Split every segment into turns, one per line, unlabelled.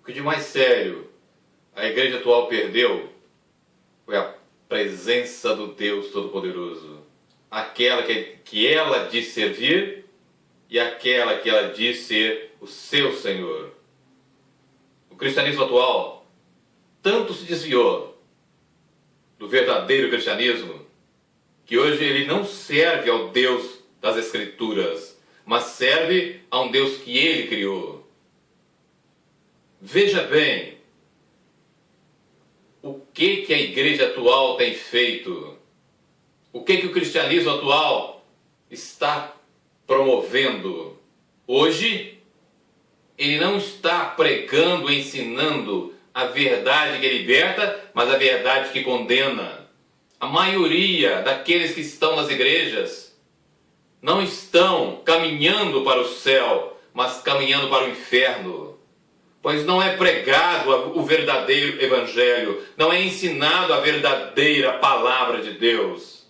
O que de mais sério a igreja atual perdeu foi a presença do Deus Todo-Poderoso. Aquela que ela diz servir e aquela que ela diz ser o seu Senhor. O cristianismo atual tanto se desviou do verdadeiro cristianismo que hoje ele não serve ao Deus das Escrituras, mas serve a um Deus que ele criou. Veja bem o que a igreja atual tem feito, o que o cristianismo atual está promovendo. Hoje, ele não está pregando, ensinando a verdade que liberta, mas a verdade que condena. A maioria daqueles que estão nas igrejas não estão caminhando para o céu, mas caminhando para o inferno. Pois não é pregado o verdadeiro evangelho, não é ensinado a verdadeira palavra de Deus.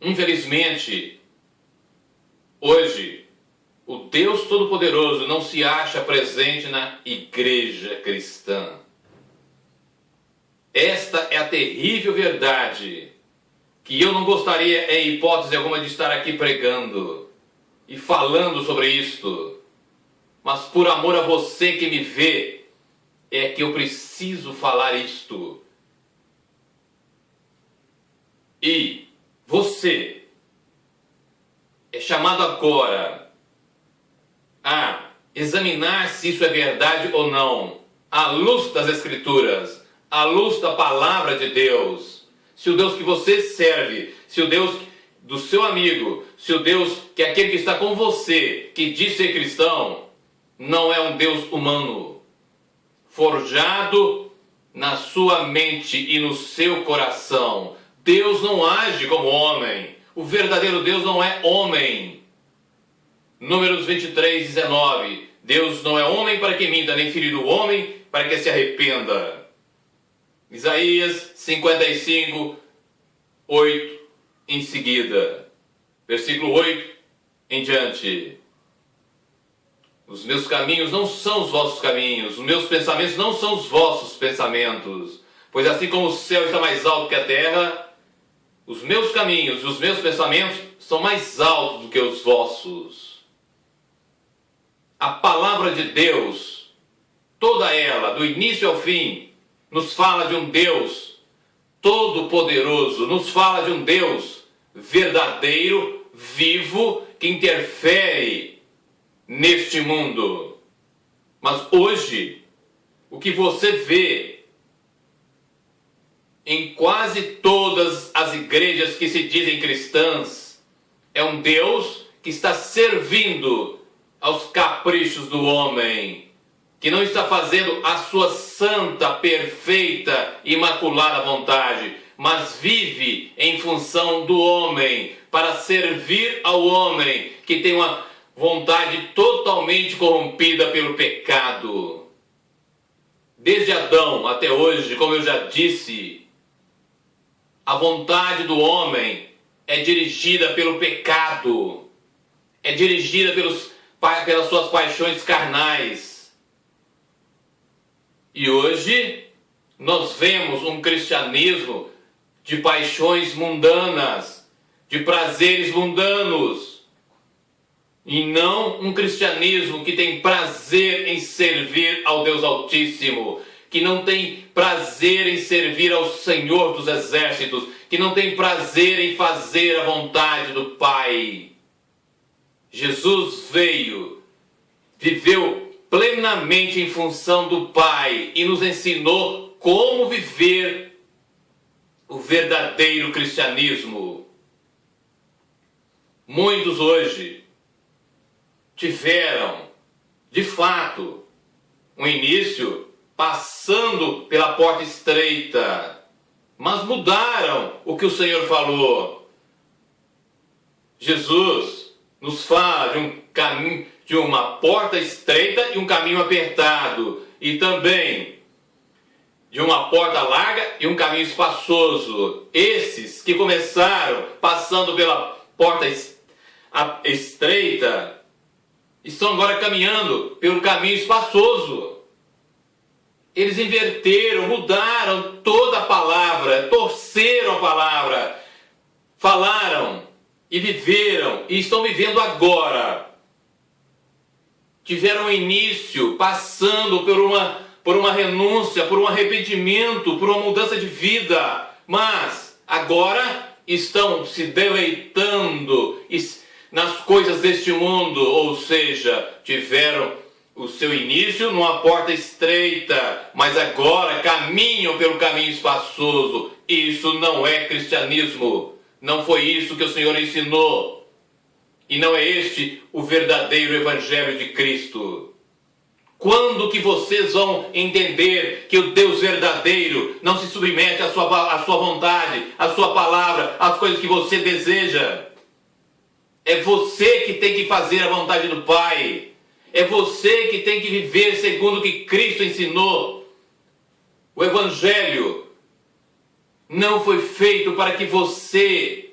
Infelizmente, hoje, o Deus Todo-Poderoso não se acha presente na igreja cristã. Esta é a terrível verdade que eu não gostaria, em hipótese alguma, de estar aqui pregando e falando sobre isto. Mas por amor a você que me vê, é que eu preciso falar isto. E você é chamado agora a examinar se isso é verdade ou não, à luz das Escrituras, à luz da palavra de Deus. Se o Deus que você serve, se o Deus do seu amigo, se o Deus que é aquele que está com você, que diz ser cristão, não é um Deus humano, forjado na sua mente e no seu coração. Deus não age como homem. O verdadeiro Deus não é homem. Números 23, 19. Deus não é homem para que minta, nem filho do homem para que se arrependa. Isaías 55, 8 em seguida. Versículo 8 em diante. Os meus caminhos não são os vossos caminhos, os meus pensamentos não são os vossos pensamentos. Pois assim como o céu está mais alto que a terra, os meus caminhos e os meus pensamentos são mais altos do que os vossos. A palavra de Deus, toda ela, do início ao fim, nos fala de um Deus todo-poderoso, nos fala de um Deus verdadeiro, vivo, que interfere neste mundo. Mas hoje, o que você vê em quase todas as igrejas que se dizem cristãs é um Deus que está servindo aos caprichos do homem, que não está fazendo a sua santa, perfeita, imaculada vontade, mas vive em função do homem, para servir ao homem, que tem uma vontade totalmente corrompida pelo pecado. Desde Adão até hoje, como eu já disse, a vontade do homem é dirigida pelo pecado, é dirigida pelas suas paixões carnais. E hoje nós vemos um cristianismo de paixões mundanas, de prazeres mundanos, e não um cristianismo que tem prazer em servir ao Deus Altíssimo, que não tem prazer em servir ao Senhor dos Exércitos, que não tem prazer em fazer a vontade do Pai. Jesus veio, viveu plenamente em função do Pai e nos ensinou como viver o verdadeiro cristianismo. Muitos hoje tiveram, de fato, um início passando pela porta estreita, mas mudaram o que o Senhor falou. Jesus nos fala de um caminho, de uma porta estreita e um caminho apertado, e também de uma porta larga e um caminho espaçoso. Esses que começaram passando pela porta estreita estão agora caminhando pelo caminho espaçoso. Eles inverteram, mudaram toda a palavra, torceram a palavra, falaram e viveram e estão vivendo agora. Tiveram início passando por uma renúncia, por um arrependimento, por uma mudança de vida, mas agora estão se deleitando nas coisas deste mundo, ou seja, tiveram o seu início numa porta estreita, mas agora caminham pelo caminho espaçoso. Isso não é cristianismo. Não foi isso que o Senhor ensinou. E não é este o verdadeiro evangelho de Cristo. Quando que vocês vão entender que o Deus verdadeiro não se submete à sua vontade, à sua palavra, às coisas que você deseja? É você que tem que fazer a vontade do Pai. É você que tem que viver segundo o que Cristo ensinou. O Evangelho não foi feito para que você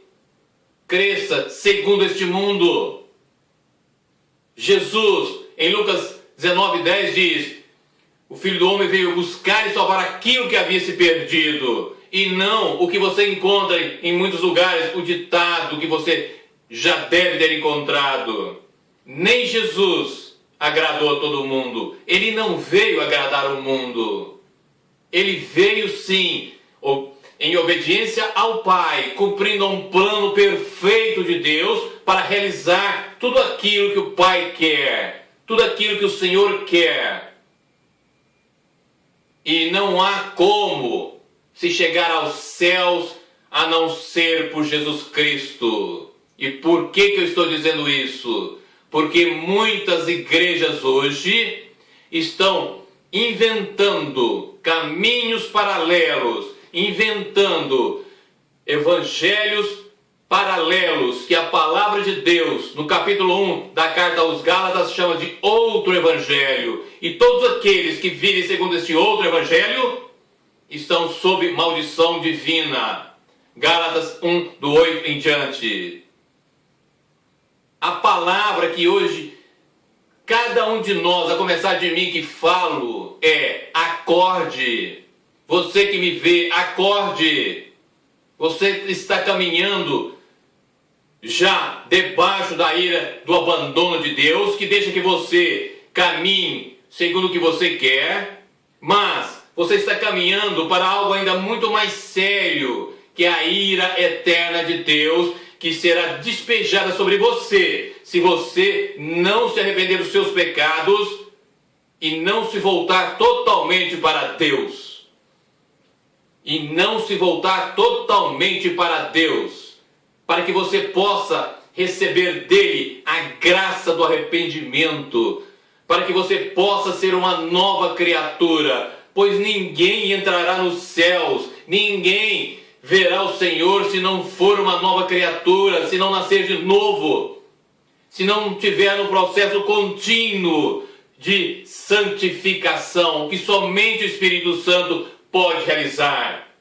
cresça segundo este mundo. Jesus, em Lucas 19:10 diz: o Filho do Homem veio buscar e salvar aquilo que havia se perdido. E não o que você encontra em muitos lugares, o ditado que você já deve ter encontrado. Nem Jesus agradou a todo mundo. Ele não veio agradar o mundo. Ele veio sim em obediência ao Pai, cumprindo um plano perfeito de Deus para realizar tudo aquilo que o Pai quer, tudo aquilo que o Senhor quer. E não há como se chegar aos céus a não ser por Jesus Cristo. E por que eu estou dizendo isso? Porque muitas igrejas hoje estão inventando caminhos paralelos, inventando evangelhos paralelos, que a palavra de Deus, no capítulo 1 da carta aos Gálatas, chama de outro evangelho. E todos aqueles que vivem segundo este outro evangelho estão sob maldição divina. Gálatas 1, do 8 em diante. A palavra que hoje cada um de nós, a começar de mim que falo, é acorde. Você que me vê, acorde. Você está caminhando já debaixo da ira do abandono de Deus, que deixa que você caminhe segundo o que você quer, mas você está caminhando para algo ainda muito mais sério, que é a ira eterna de Deus, que será despejada sobre você, se você não se arrepender dos seus pecados e não se voltar totalmente para Deus. E não se voltar totalmente para Deus, para que você possa receber dele a graça do arrependimento, para que você possa ser uma nova criatura, pois ninguém entrará nos céus, ninguém verá o Senhor se não for uma nova criatura, se não nascer de novo, se não tiver um processo contínuo de santificação, que somente o Espírito Santo pode realizar.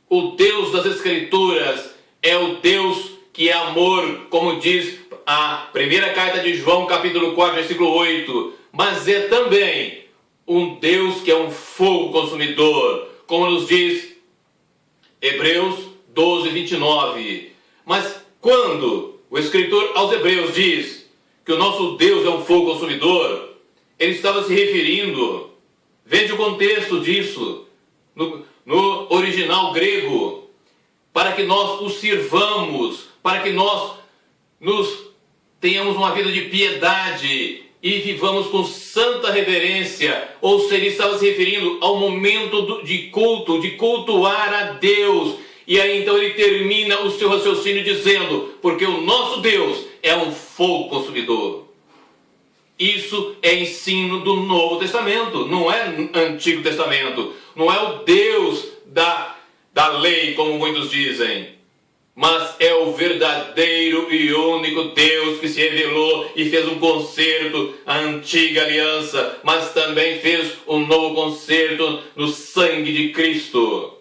O Deus das Escrituras é o Deus que é amor, como diz a primeira carta de João, capítulo 4, versículo 8, mas é também um Deus que é um fogo consumidor, como nos diz Hebreus 12, 29. Mas quando o escritor aos Hebreus diz que o nosso Deus é um fogo consumidor, ele estava se referindo, veja o contexto disso, no original grego, para que nós o sirvamos, para que nós tenhamos uma vida de piedade e vivamos com santa reverência. Ou seja, ele estava se referindo ao momento de culto, de cultuar a Deus. E aí então ele termina o seu raciocínio dizendo: porque o nosso Deus é um fogo consumidor. Isso é ensino do Novo Testamento, não é Antigo Testamento. Não é o Deus da lei, como muitos dizem, mas é o verdadeiro e único Deus que se revelou e fez um concerto, a antiga aliança, mas também fez um novo concerto no sangue de Cristo.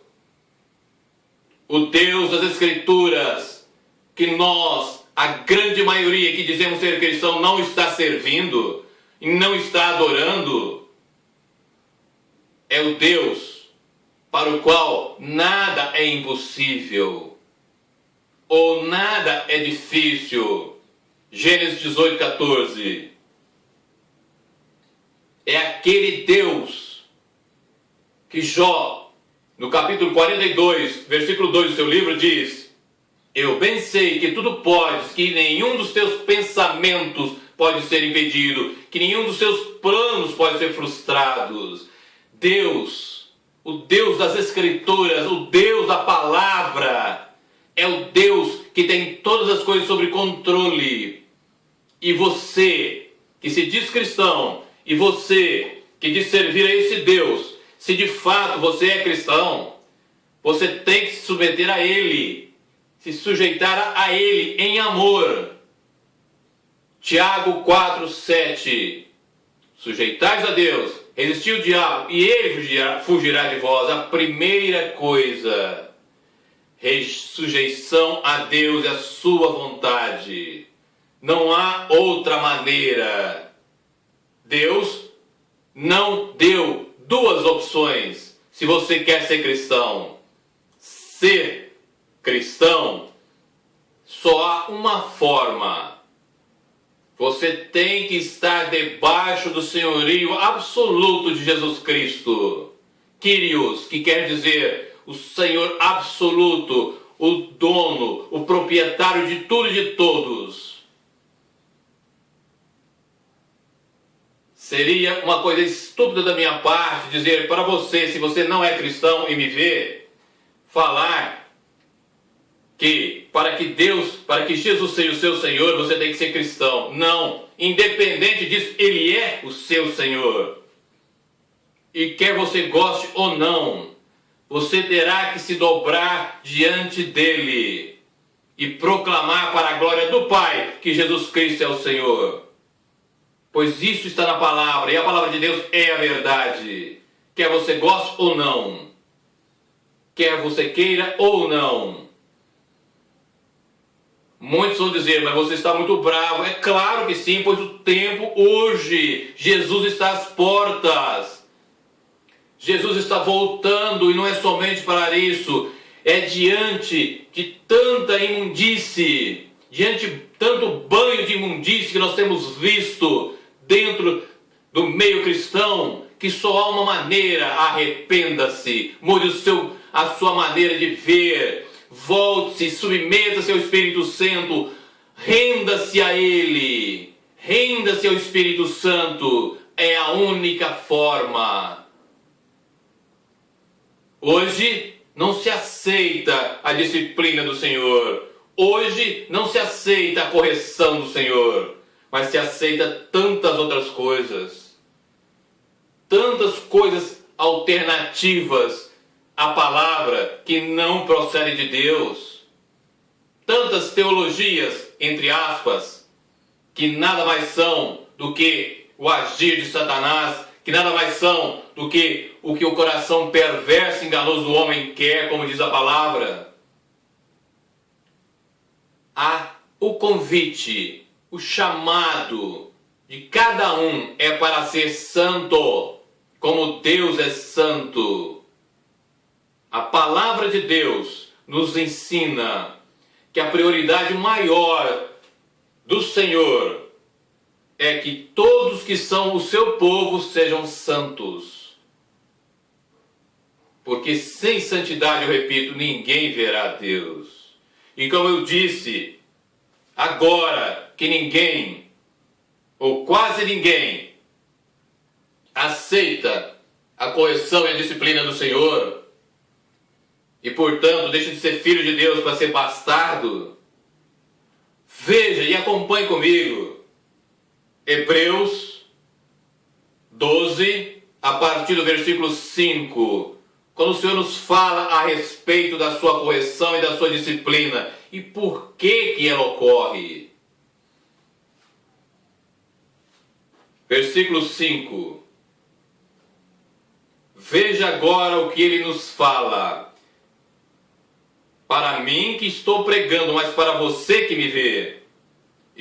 O Deus das Escrituras, que nós a grande maioria que dizemos ser cristão não está servindo e não está adorando é o Deus para o qual nada é impossível ou nada é difícil. Gênesis 18, 14. É aquele Deus que Jó, no capítulo 42, versículo 2 do seu livro, diz: eu bem sei que tudo podes, que nenhum dos teus pensamentos pode ser impedido, que nenhum dos seus planos pode ser frustrados. Deus, o Deus das Escrituras, o Deus da Palavra, é o Deus que tem todas as coisas sob controle. E você, que se diz cristão, e você, que diz servir a esse Deus, se de fato você é cristão, você tem que se submeter a Ele, se sujeitar a Ele em amor. Tiago 4, 7. Sujeitais a Deus, resistir o diabo, e ele fugirá de vós. A primeira coisa, sujeição a Deus e a sua vontade. Não há outra maneira. Deus não deu duas opções. Se você quer ser cristão, ser cristão, só há uma forma. Você tem que estar debaixo do senhorio absoluto de Jesus Cristo. Kyrios, que quer dizer o Senhor absoluto, o dono, o proprietário de tudo e de todos. Seria uma coisa estúpida da minha parte dizer para você, se você não é cristão e me vê, falar que para que Jesus seja o seu Senhor, você tem que ser cristão. Não, independente disso, Ele é o seu Senhor. E quer você goste ou não, você terá que se dobrar diante dEle e proclamar para a glória do Pai que Jesus Cristo é o Senhor. Pois isso está na palavra, e a palavra de Deus é a verdade. Quer você goste ou não, quer você queira ou não. Muitos vão dizer, mas você está muito bravo. É claro que sim, pois o tempo urge. Jesus está às portas. Jesus está voltando, e não é somente para isso. É diante de tanta imundície, diante de tanto banho de imundície que nós temos visto dentro do meio cristão, que só há uma maneira: arrependa-se, mude a sua maneira de ver, volte-se, submeta-se ao Espírito Santo, renda-se a Ele, renda-se ao Espírito Santo, é a única forma. Hoje não se aceita a disciplina do Senhor, hoje não se aceita a correção do Senhor, mas se aceita tantas outras coisas alternativas à palavra que não procedem de Deus, tantas teologias, entre aspas, que nada mais são do que o agir de Satanás, que nada mais são do que o coração perverso e enganoso do homem quer, como diz a palavra. O convite, o chamado de cada um é para ser santo, como Deus é santo. A palavra de Deus nos ensina que a prioridade maior do Senhor é que todos que são o seu povo sejam santos. Porque sem santidade, eu repito, ninguém verá Deus. E como eu disse, agora que ninguém, ou quase ninguém, aceita a correção e a disciplina do Senhor, e portanto deixa de ser filho de Deus para ser bastardo, veja e acompanhe comigo Hebreus 12, a partir do versículo 5, quando o Senhor nos fala a respeito da sua correção e da sua disciplina, e por que ela ocorre. Versículo 5. Veja agora o que ele nos fala. Para mim que estou pregando, mas para você que me vê.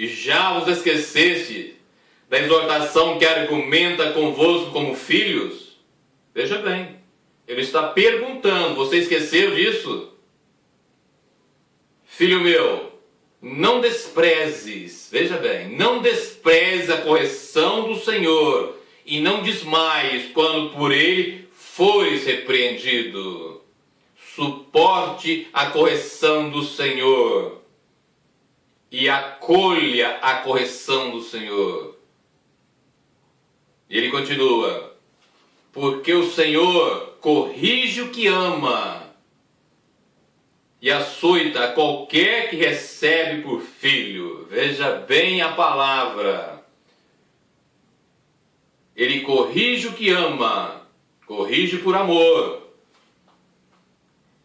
E já vos esqueceste da exortação que argumenta convosco como filhos? Veja bem, ele está perguntando, você esqueceu disso? Filho meu, não desprezes, veja bem, não desprezes a correção do Senhor e não desmaies quando por ele fores repreendido. Suporte a correção do Senhor e acolha a correção do Senhor. E ele continua, porque o Senhor corrige o que ama e açoita a qualquer que recebe por filho. Veja bem a palavra. Ele corrige o que ama, corrige por amor,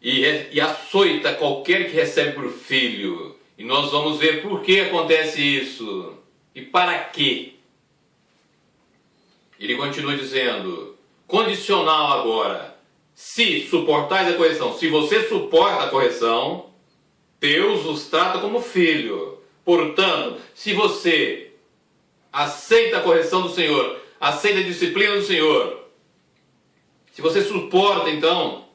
e açoita qualquer que recebe por filho. E nós vamos ver por que acontece isso e para quê. Ele continua dizendo, condicional agora, se suportais a correção, se você suporta a correção, Deus os trata como filho. Portanto, se você aceita a correção do Senhor, aceita a disciplina do Senhor, se você suporta, então,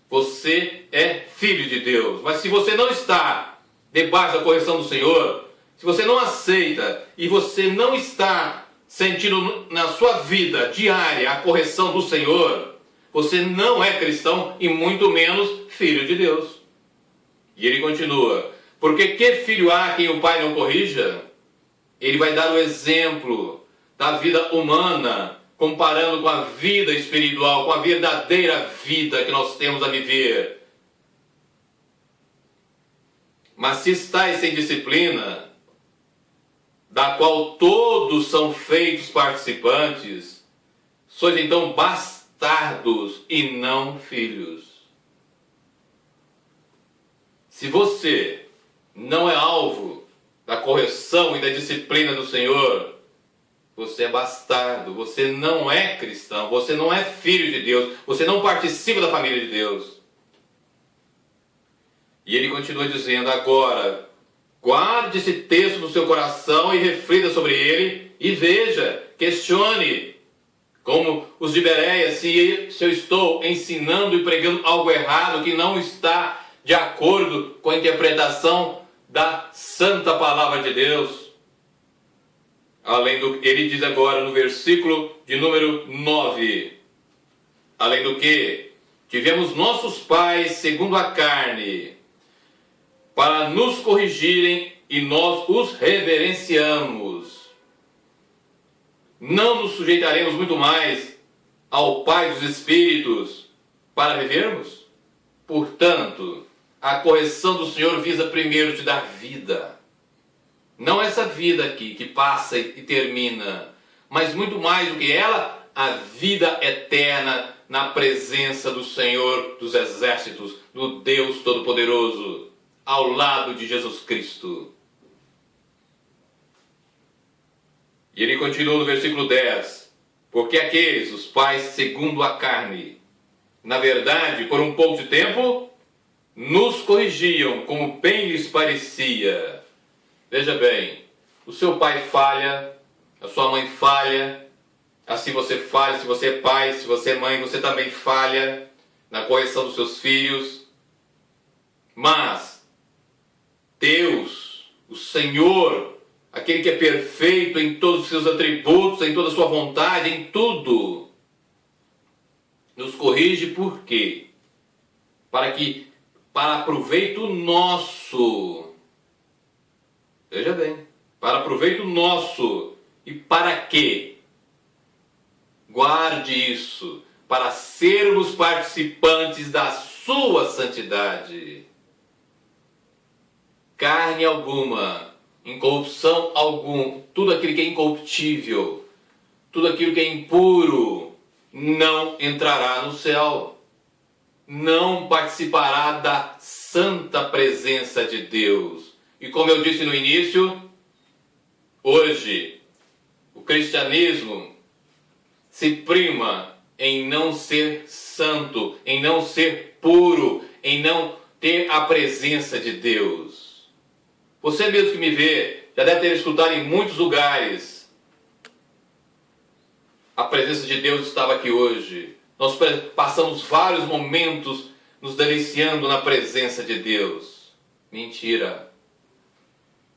você é filho de Deus. Mas se você não está debaixo da correção do Senhor, se você não aceita e você não está sentindo na sua vida diária a correção do Senhor, você não é cristão e muito menos filho de Deus. E ele continua, porque que filho há quem o pai não corrija? Ele vai dar o exemplo da vida humana, comparando com a vida espiritual, com a verdadeira vida que nós temos a viver. Mas se estáis sem disciplina, da qual todos são feitos participantes, sois então bastardos e não filhos. Se você não é alvo da correção e da disciplina do Senhor, você é bastardo, você não é cristão, você não é filho de Deus, você não participa da família de Deus. E ele continua dizendo, agora, guarde esse texto no seu coração e reflita sobre ele e veja, questione, como os de Bereia, se eu estou ensinando e pregando algo errado que não está de acordo com a interpretação da santa palavra de Deus. Além do que ele diz agora no versículo de número 9, além do que tivemos nossos pais segundo a carne, para nos corrigirem e nós os reverenciamos. Não nos sujeitaremos muito mais ao Pai dos Espíritos para vivermos? Portanto, a correção do Senhor visa primeiro te dar vida. Não essa vida aqui que passa e termina, mas muito mais do que ela, a vida eterna na presença do Senhor dos Exércitos, do Deus Todo-Poderoso, ao lado de Jesus Cristo. E ele continua no versículo 10. Porque aqueles, os pais segundo a carne, na verdade, por um pouco de tempo, nos corrigiam como bem lhes parecia. Veja bem, o seu pai falha, a sua mãe falha, assim você falha, se você é pai, se você é mãe, você também falha na correção dos seus filhos. Mas Deus, o Senhor, aquele que é perfeito em todos os seus atributos, em toda a sua vontade, em tudo, nos corrige por quê? Para proveito nosso. Veja bem, para proveito nosso. E para quê? Guarde isso, para sermos participantes da sua santidade. Carne alguma, incorrupção alguma, tudo aquilo que é incorruptível, tudo aquilo que é impuro, não entrará no céu, não participará da santa presença de Deus. E como eu disse no início, hoje o cristianismo se prima em não ser santo, em não ser puro, em não ter a presença de Deus. Você mesmo que me vê já deve ter escutado em muitos lugares. A presença de Deus estava aqui hoje. Nós passamos vários momentos nos deliciando na presença de Deus. Mentira.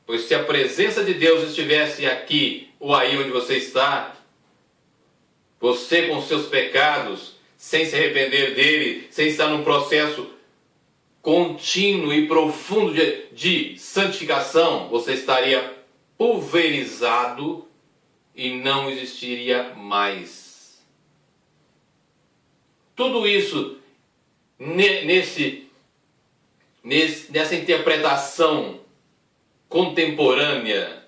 Pois se a presença de Deus estivesse aqui ou aí onde você está, você com seus pecados, sem se arrepender dele, sem estar num processo contínuo e profundo de santificação, você estaria pulverizado e não existiria mais. Tudo isso nessa interpretação contemporânea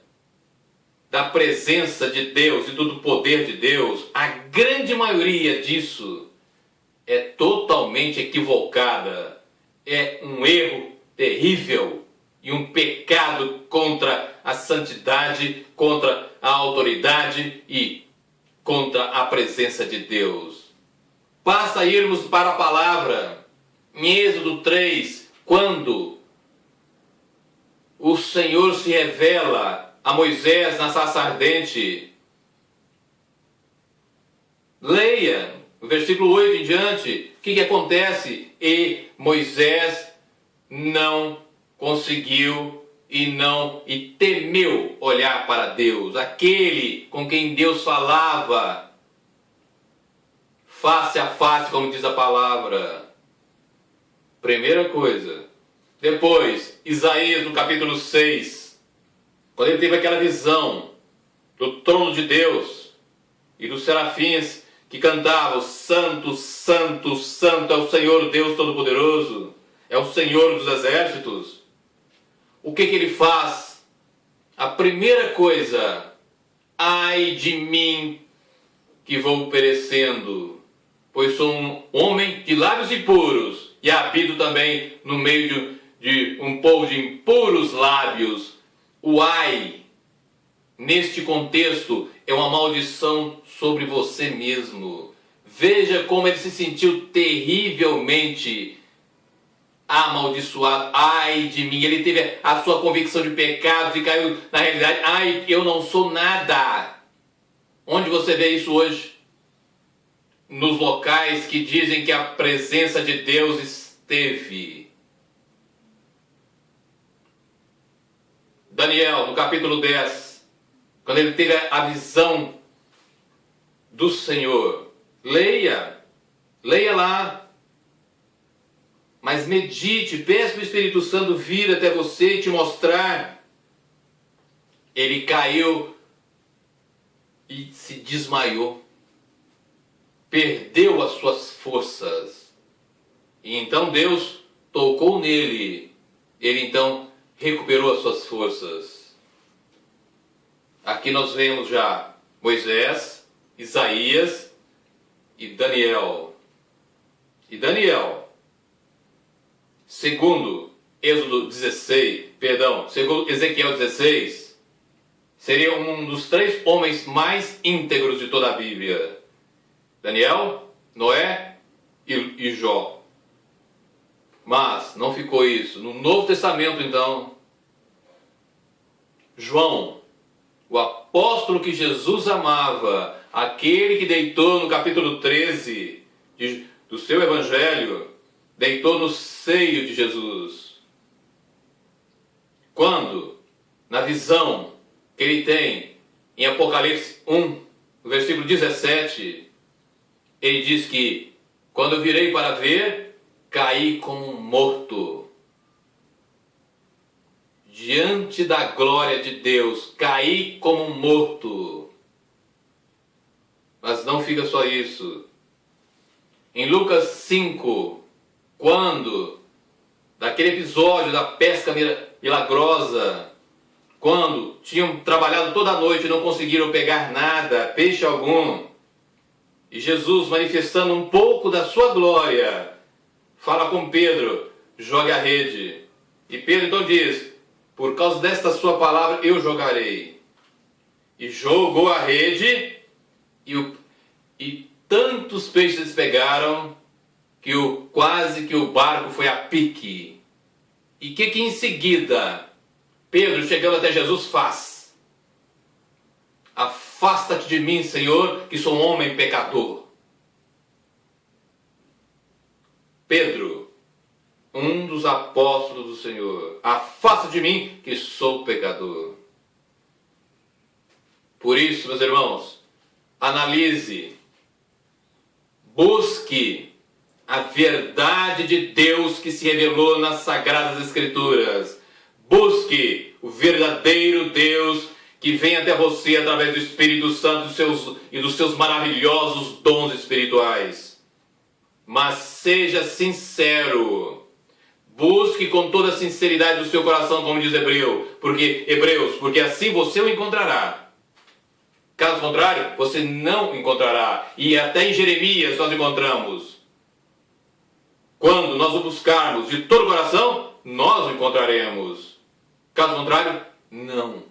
da presença de Deus e do poder de Deus, a grande maioria disso é totalmente equivocada. É um erro terrível e um pecado contra a santidade, contra a autoridade e contra a presença de Deus. Basta irmos para a palavra, em Êxodo 3, quando o Senhor se revela a Moisés na sarça ardente. Leia o versículo 8 em diante. O que acontece? E Moisés não conseguiu e temeu olhar para Deus, aquele com quem Deus falava face a face, como diz a palavra. Primeira coisa. Depois, Isaías, no capítulo 6, quando ele teve aquela visão do trono de Deus e dos serafins que cantavam: Santo, Santo, Santo é o Senhor Deus Todo-Poderoso, é o Senhor dos Exércitos. O que ele faz? A primeira coisa: ai de mim que vou perecendo, pois sou um homem de lábios impuros e habito também no meio de um povo de impuros lábios. O ai, neste contexto, é uma maldição sobre você mesmo. Veja como ele se sentiu terrivelmente amaldiçoado. Ai de mim, ele teve a sua convicção de pecados e caiu na realidade: ai, eu não sou nada. Onde você vê isso hoje? Nos locais que dizem que a presença de Deus esteve. Daniel, no capítulo 10, quando ele teve a visão do Senhor. Leia lá. Mas medite, peça para o Espírito Santo vir até você e te mostrar. Ele caiu e se desmaiou. Perdeu as suas forças. E então Deus tocou nele. Ele então recuperou as suas forças. Aqui nós vemos já Moisés, Isaías e Daniel. Segundo Ezequiel 16, seria um dos 3 homens mais íntegros de toda a Bíblia. Daniel, Noé e Jó. Mas não ficou isso. No Novo Testamento, então, João, o apóstolo que Jesus amava, aquele que deitou no capítulo 13 do seu evangelho, deitou no seio de Jesus. Quando, na visão que ele tem em Apocalipse 1, no versículo 17, ele diz que: quando eu virei para ver, caí como um morto. Diante da glória de Deus, caí como um morto. Mas não fica só isso. Em Lucas 5, quando, daquele episódio da pesca milagrosa, quando tinham trabalhado toda a noite e não conseguiram pegar nada, peixe algum, e Jesus, manifestando um pouco da sua glória, fala com Pedro: jogue a rede. E Pedro então diz: por causa desta sua palavra eu jogarei. E jogou a rede, e tantos peixes eles pegaram, que quase que o barco foi a pique. E que em seguida Pedro, chegando até Jesus, faz: afasta-te de mim, Senhor, que sou um homem pecador. Pedro, um dos apóstolos do Senhor: afasta de mim, que sou pecador. Por isso, meus irmãos, analise, busque a verdade de Deus que se revelou nas Sagradas Escrituras. Busque o verdadeiro Deus que vem até você através do Espírito Santo e dos seus maravilhosos dons espirituais. Mas seja sincero. Busque com toda a sinceridade do seu coração, como diz Hebreus, porque assim você o encontrará. Caso contrário, você não encontrará. E até em Jeremias nós encontramos: quando nós o buscarmos de todo o coração, nós o encontraremos. Caso contrário, não.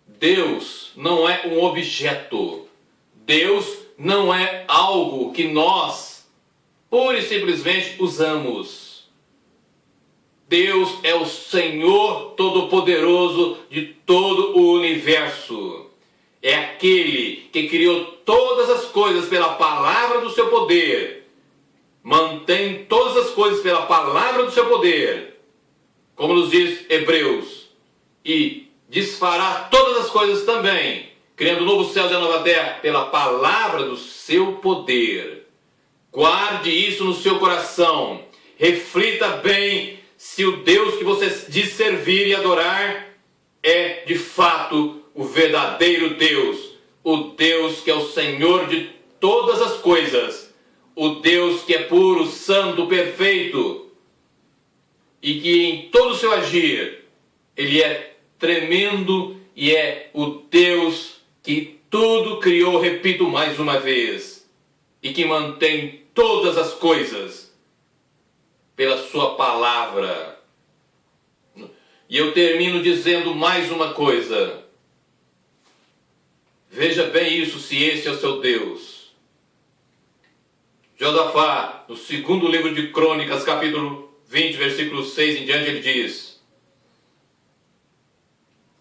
Deus não é um objeto. Deus não é algo que nós, pura e simplesmente, usamos. Deus é o Senhor Todo-Poderoso de todo o universo. É aquele que criou todas as coisas pela palavra do seu poder. Mantém todas as coisas pela palavra do seu poder, como nos diz Hebreus, e desfará todas as coisas também, criando novos céus e a nova terra pela palavra do seu poder. Guarde isso no seu coração. Reflita bem se o Deus que você diz servir e adorar é de fato o verdadeiro Deus, o Deus que é o Senhor de todas as coisas, o Deus que é puro, santo, perfeito, e que em todo o seu agir, Ele é tremendo e é o Deus que tudo criou, repito mais uma vez, e que mantém todas as coisas pela sua palavra. E eu termino dizendo mais uma coisa. Veja bem isso, se esse é o seu Deus. Josafá, no segundo livro de Crônicas, capítulo 20, versículo 6 em diante, ele diz: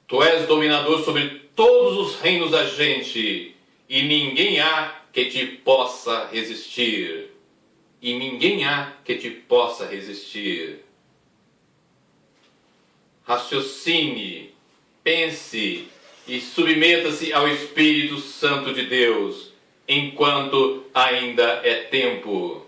Tu és dominador sobre todos os reinos da gente, e ninguém há que te possa resistir. E ninguém há que te possa resistir. Raciocine, pense e submeta-se ao Espírito Santo de Deus, enquanto ainda é tempo.